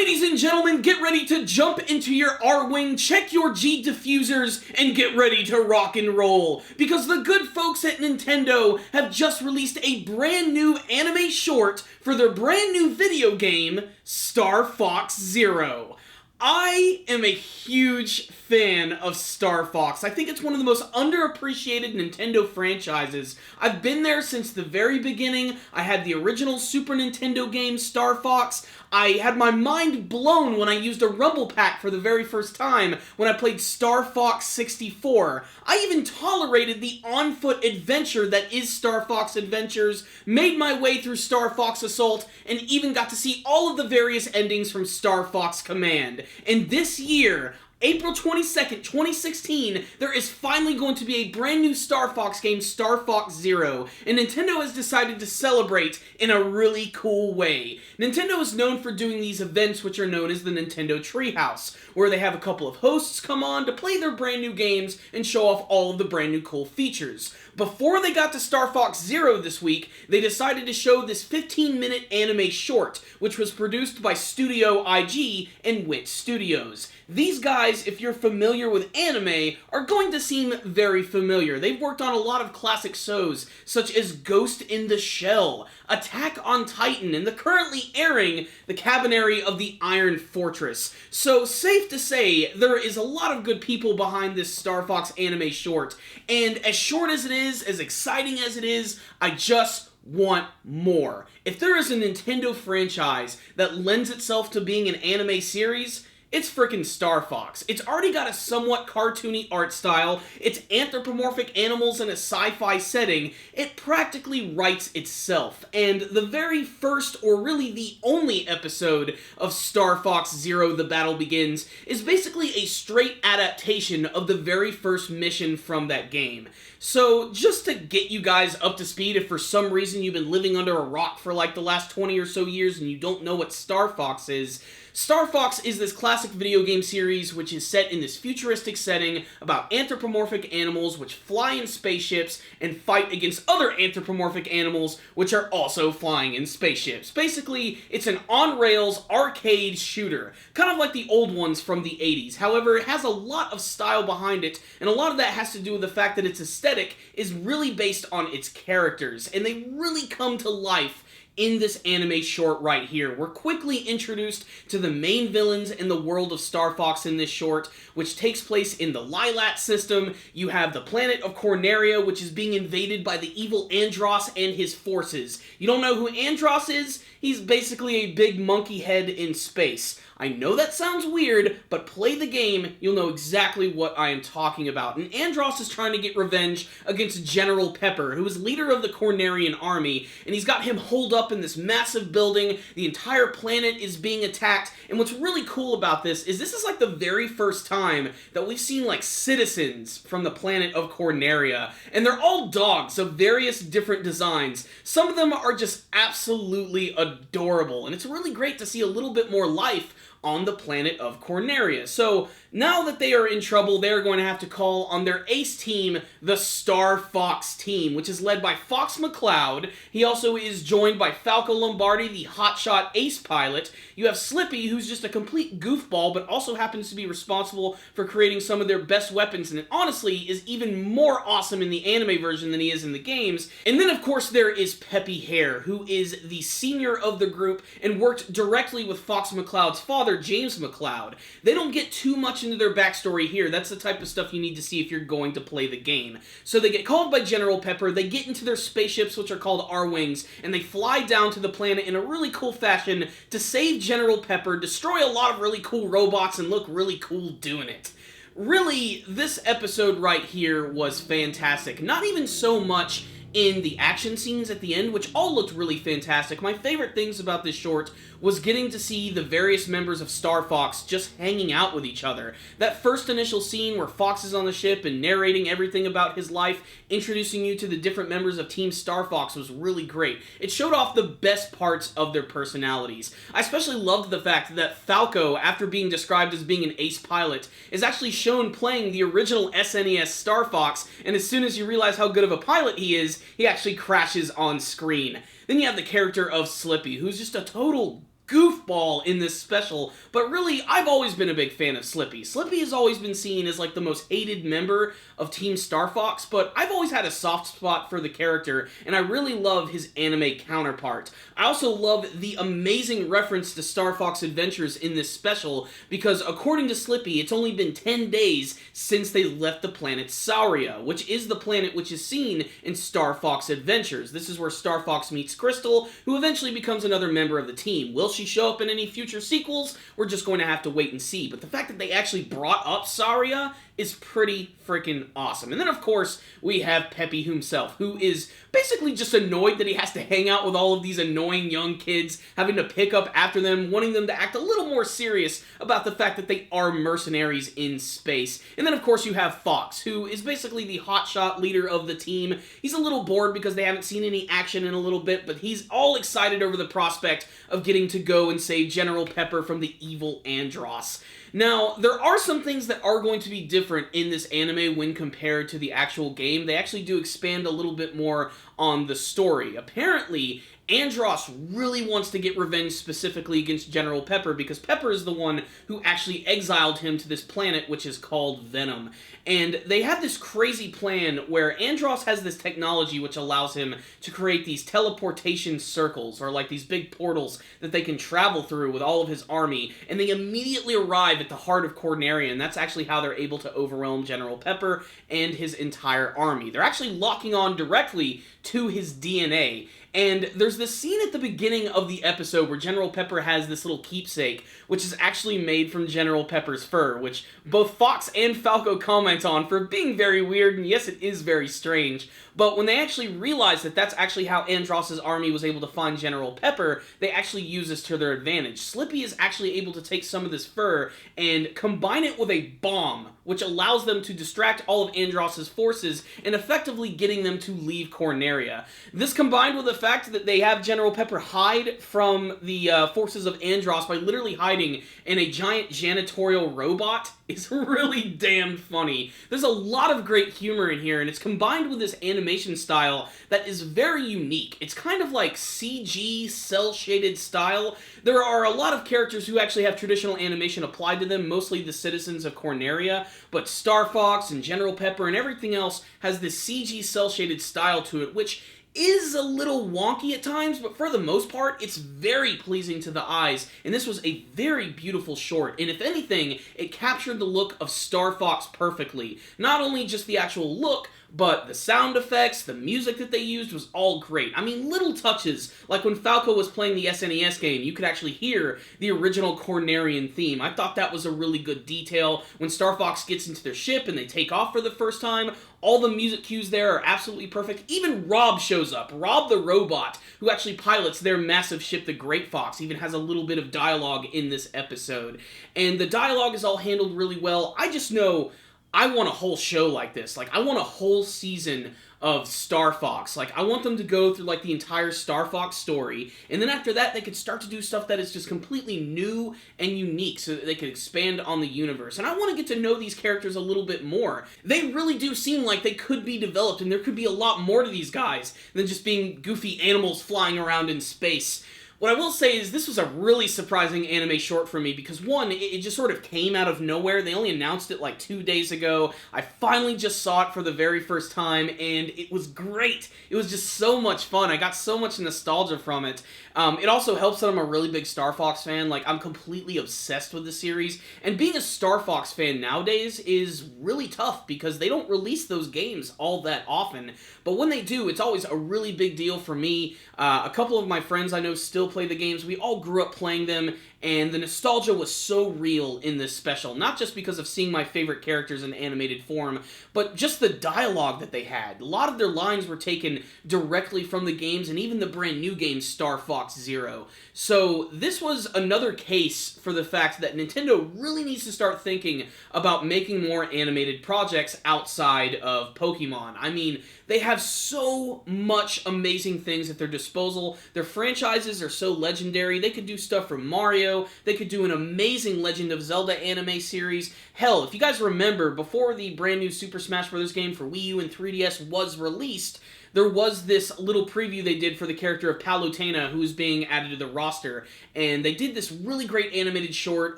Ladies and gentlemen, get ready to jump into your R-Wing, check your G diffusers, and get ready to rock and roll. Because the good folks at Nintendo have just released a brand new anime short for their brand new video game, Star Fox Zero. I am a huge fan of Star Fox. I think it's one of the most underappreciated Nintendo franchises. I've been there since the very beginning. I had the original Super Nintendo game, Star Fox. I had my mind blown when I used a Rumble Pack for the very first time when I played Star Fox 64. I even tolerated the on-foot adventure that is Star Fox Adventures, made my way through Star Fox Assault, and even got to see all of the various endings from Star Fox Command. And this year, April 22nd, 2016, there is finally going to be a brand new Star Fox game, Star Fox Zero, and Nintendo has decided to celebrate in a really cool way. Nintendo is known for doing these events which are known as the Nintendo Treehouse, where they have a couple of hosts come on to play their brand new games and show off all of the brand new cool features. Before they got to Star Fox Zero this week, they decided to show this 15-minute anime short, which was produced by Studio IG and Wit Studios. These guys, if you're familiar with anime, are going to seem very familiar. They've worked on a lot of classic shows, such as Ghost in the Shell, Attack on Titan, and the currently airing The Cabaneri of the Iron Fortress. So, safe to say, there is a lot of good people behind this Star Fox anime short, and as short as it is, as exciting as it is, I just want more. If there is a Nintendo franchise that lends itself to being an anime series, it's frickin' Star Fox. It's already got a somewhat cartoony art style, it's anthropomorphic animals in a sci-fi setting, it practically writes itself. And the very first, or really the only episode of Star Fox Zero: The Battle Begins is basically a straight adaptation of the very first mission from that game. So, just to get you guys up to speed, if for some reason you've been living under a rock for like the last 20 or so years and you don't know what Star Fox is, Star Fox is this classic video game series which is set in this futuristic setting about anthropomorphic animals which fly in spaceships and fight against other anthropomorphic animals which are also flying in spaceships. Basically, it's an on-rails arcade shooter, kind of like the old ones from the 80s. However, it has a lot of style behind it, and a lot of that has to do with the fact that its aesthetic is really based on its characters, and they really come to life in this anime short right here. We're quickly introduced to the main villains in the world of Star Fox in this short, which takes place in the Lylat system. You have the planet of Corneria, which is being invaded by the evil Andross and his forces. You don't know who Andross is? He's basically a big monkey head in space. I know that sounds weird, but play the game, you'll know exactly what I am talking about. And Andross is trying to get revenge against General Pepper, who is leader of the Cornerian army, and he's got him holed up in this massive building. The entire planet is being attacked, and what's really cool about this is like the very first time that we've seen like citizens from the planet of Corneria, and they're all dogs of various different designs. Some of them are just absolutely adorable, and it's really great to see a little bit more life on the planet of Corneria. So, now that they are in trouble, they're going to have to call on their ace team, the Star Fox team, which is led by Fox McCloud. He also is joined by Falco Lombardi, the hotshot ace pilot. You have Slippy, who's just a complete goofball, but also happens to be responsible for creating some of their best weapons, and honestly is even more awesome in the anime version than he is in the games. And then, of course, there is Peppy Hare, who is the senior of the group and worked directly with Fox McCloud's father, James McCloud. They don't get too much into their backstory here. That's the type of stuff you need to see if you're going to play the game. So they get called by General Pepper, they get into their spaceships, which are called R-Wings, and they fly down to the planet in a really cool fashion to save General Pepper, destroy a lot of really cool robots, and look really cool doing it. Really, this episode right here was fantastic. Not even so much in the action scenes at the end, which all looked really fantastic. My favorite things about this short was getting to see the various members of Star Fox just hanging out with each other. That first initial scene where Fox is on the ship and narrating everything about his life, introducing you to the different members of Team Star Fox, was really great. It showed off the best parts of their personalities. I especially loved the fact that Falco, after being described as being an ace pilot, is actually shown playing the original SNES Star Fox, and as soon as you realize how good of a pilot he is, he actually crashes on screen. Then you have the character of Slippy, who's just a total goofball in this special, but really, I've always been a big fan of Slippy. Slippy has always been seen as like the most hated member of Team Star Fox, but I've always had a soft spot for the character, and I really love his anime counterpart. I also love the amazing reference to Star Fox Adventures in this special, because according to Slippy, it's only been 10 days since they left the planet Sauria, which is the planet which is seen in Star Fox Adventures. This is where Star Fox meets Crystal, who eventually becomes another member of the team. Will she show up in any future sequels? We're just going to have to wait and see. But the fact that they actually brought up Sauria is pretty freaking awesome. And then, of course, we have Peppy himself, who is basically just annoyed that he has to hang out with all of these annoying young kids, having to pick up after them, wanting them to act a little more serious about the fact that they are mercenaries in space. And then, of course, you have Fox, who is basically the hotshot leader of the team. He's a little bored because they haven't seen any action in a little bit, but he's all excited over the prospect of getting to go and save General Pepper from the evil Andross. Now, there are some things that are going to be different in this anime when compared to the actual game. They actually do expand a little bit more on the story. Apparently, Andross really wants to get revenge specifically against General Pepper because Pepper is the one who actually exiled him to this planet which is called Venom. And they have this crazy plan where Andross has this technology which allows him to create these teleportation circles, or like these big portals that they can travel through with all of his army, and they immediately arrive at the heart of Corneria, and that's actually how they're able to overwhelm General Pepper and his entire army. They're actually locking on directly to his DNA. And there's this scene at the beginning of the episode where General Pepper has this little keepsake, which is actually made from General Pepper's fur, which both Fox and Falco comment on for being very weird, and yes, it is very strange. But when they actually realize that that's actually how Andross's army was able to find General Pepper, they actually use this to their advantage. Slippy is actually able to take some of this fur and combine it with a bomb, which allows them to distract all of Andross's forces and effectively getting them to leave Corneria. This combined with the fact that they have General Pepper hide from the forces of Andross by literally hiding in a giant janitorial robot is really damn funny. There's a lot of great humor in here, and it's combined with this animation style that is very unique. It's kind of like CG, cel-shaded style. There are a lot of characters who actually have traditional animation applied to them, mostly the citizens of Corneria, but Star Fox and General Pepper and everything else has this CG, cel-shaded style to it, which is a little wonky at times, but for the most part, it's very pleasing to the eyes, and this was a very beautiful short, and if anything, it captured the look of Star Fox perfectly. Not only just the actual look, but the sound effects, the music that they used was all great. I mean, little touches, like when Falco was playing the SNES game, you could actually hear the original Cornerian theme. I thought that was a really good detail. When Star Fox gets into their ship and they take off for the first time, all the music cues there are absolutely perfect. Even Rob shows up. Rob the robot, who actually pilots their massive ship, the Great Fox, even has a little bit of dialogue in this episode. And the dialogue is all handled really well. I just know I want a whole show like this. Like, I want a whole season of Star Fox. Like, I want them to go through, like, the entire Star Fox story, and then after that, they could start to do stuff that is just completely new and unique so that they could expand on the universe. And I want to get to know these characters a little bit more. They really do seem like they could be developed, and there could be a lot more to these guys than just being goofy animals flying around in space. What I will say is this was a really surprising anime short for me because, one, it just sort of came out of nowhere. They only announced it like 2 days ago. I finally just saw it for the very first time, and it was great. It was just so much fun. I got so much nostalgia from it. It also helps that I'm a really big Star Fox fan. Like, I'm completely obsessed with the series, and being a Star Fox fan nowadays is really tough because they don't release those games all that often. But when they do, it's always a really big deal for me. A couple of my friends I know still play the games. We all grew up playing them, and the nostalgia was so real in this special, not just because of seeing my favorite characters in animated form, but just the dialogue that they had. A lot of their lines were taken directly from the games, and even the brand new game, Star Fox Zero. So this was another case for the fact that Nintendo really needs to start thinking about making more animated projects outside of Pokemon. I mean, they have so much amazing things at their disposal. Their franchises are so legendary. They could do stuff from Mario. They could do an amazing Legend of Zelda anime series. Hell, if you guys remember, before the brand new Super Smash Bros. Game for Wii U and 3DS was released, there was this little preview they did for the character of Palutena, who's being added to the roster, and they did this really great animated short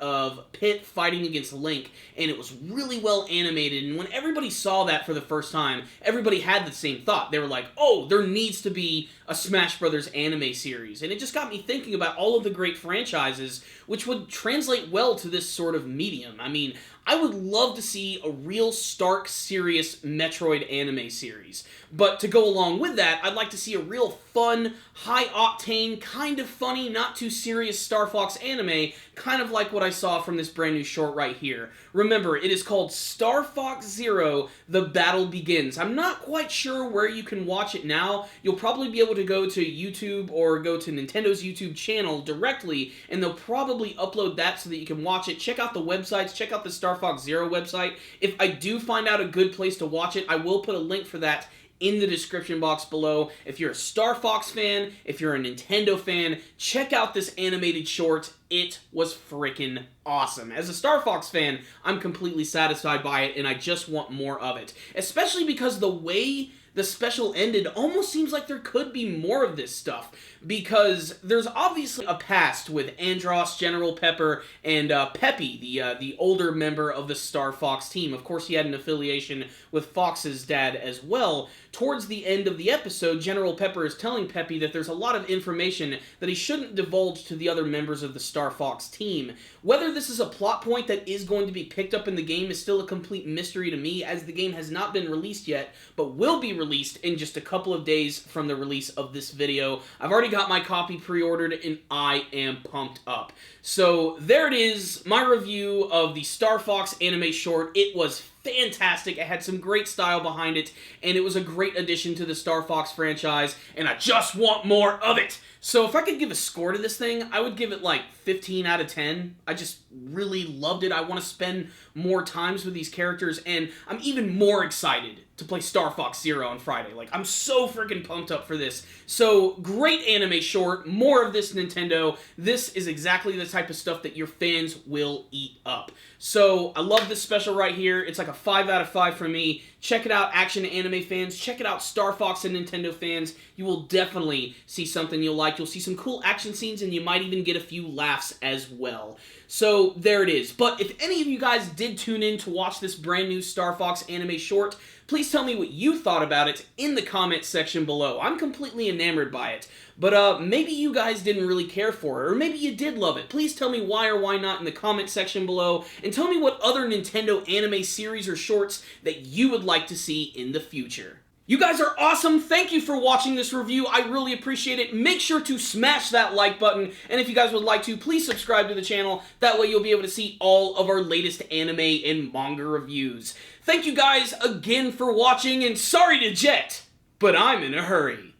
of Pit fighting against Link, and it was really well animated, and when everybody saw that for the first time, everybody had the same thought. They were like, oh, there needs to be a Smash Brothers anime series, and it just got me thinking about all of the great franchises which would translate well to this sort of medium. I mean, I would love to see a real stark, serious Metroid anime series. But to go along with that, I'd like to see a real fun, high-octane, kind of funny, not too serious Star Fox anime, kind of like what I saw from this brand new short right here. Remember, it is called Star Fox Zero, The Battle Begins. I'm not quite sure where you can watch it now. You'll probably be able to go to YouTube or go to Nintendo's YouTube channel directly, and they'll probably upload that so that you can watch it. Check out the websites, check out the Star Fox Zero website. If I do find out a good place to watch it, I will put a link for that in the description box below. If you're a Star Fox fan, if you're a Nintendo fan, check out this animated short. It was freaking awesome. As a Star Fox fan, I'm completely satisfied by it, and I just want more of it. Especially because the way the special ended almost seems like there could be more of this stuff, because there's obviously a past with Andross, General Pepper, and Peppy, the older member of the Star Fox team. Of course, he had an affiliation with Fox's dad as well. Towards the end of the episode, General Pepper is telling Peppy that there's a lot of information that he shouldn't divulge to the other members of the Star Fox team. Whether this is a plot point that is going to be picked up in the game is still a complete mystery to me, as the game has not been released yet, but will be released in just a couple of days from the release of this video. I've already got my copy pre-ordered, and I am pumped up. So there it is, my review of the Star Fox anime short. It was fantastic. It had some great style behind it, and it was a great addition to the Star Fox franchise, and I just want more of it. So if I could give a score to this thing, I would give it like 15 out of 10. I just really loved it. I want to spend more times with these characters, and I'm even more excited to play Star Fox Zero on Friday. Like, I'm so freaking pumped up for this. So, great anime short, more of this, Nintendo. This is exactly the type of stuff that your fans will eat up. So, I love this special right here. It's like a 5 out of 5 for me. Check it out, action anime fans. Check it out, Star Fox and Nintendo fans. You will definitely see something you'll like. You'll see some cool action scenes, and you might even get a few laughs as well. So, there it is. But if any of you guys did tune in to watch this brand new Star Fox anime short, please tell me what you thought about it in the comments section below. I'm completely enamored by it. But maybe you guys didn't really care for it, or maybe you did love it. Please tell me why or why not in the comment section below, and tell me what other Nintendo anime series or shorts that you would like to see in the future. You guys are awesome. Thank you for watching this review. I really appreciate it. Make sure to smash that like button, and if you guys would like to, please subscribe to the channel. That way you'll be able to see all of our latest anime and manga reviews. Thank you guys again for watching, and sorry to jet, but I'm in a hurry.